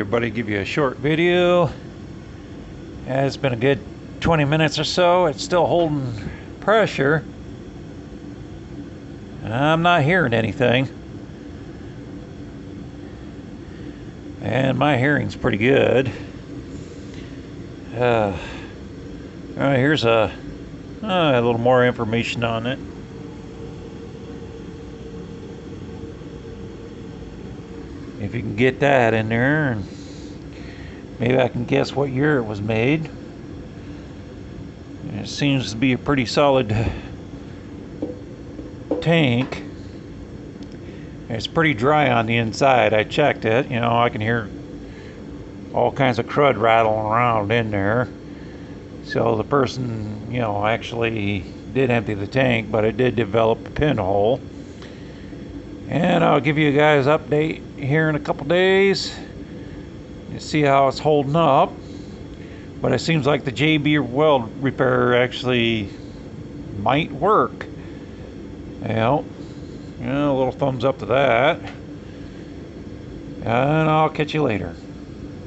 everybody, give you a short video. It's been a good 20 minutes or so. It's still holding pressure. I'm not hearing anything, and my hearing's pretty good. All right, here's a little more information on it. If you can get that in there, and maybe I can guess what year it was made. It seems to be a pretty solid tank. It's pretty dry on the inside. I checked it. You know, I can hear all kinds of crud rattling around in there. So the person, you know, actually did empty the tank, but it did develop a pinhole. And I'll give you guys an update here in a couple days. You see how it's holding up. But it seems like the JB weld repair actually might work. Well, a little thumbs up to that. And I'll catch you later.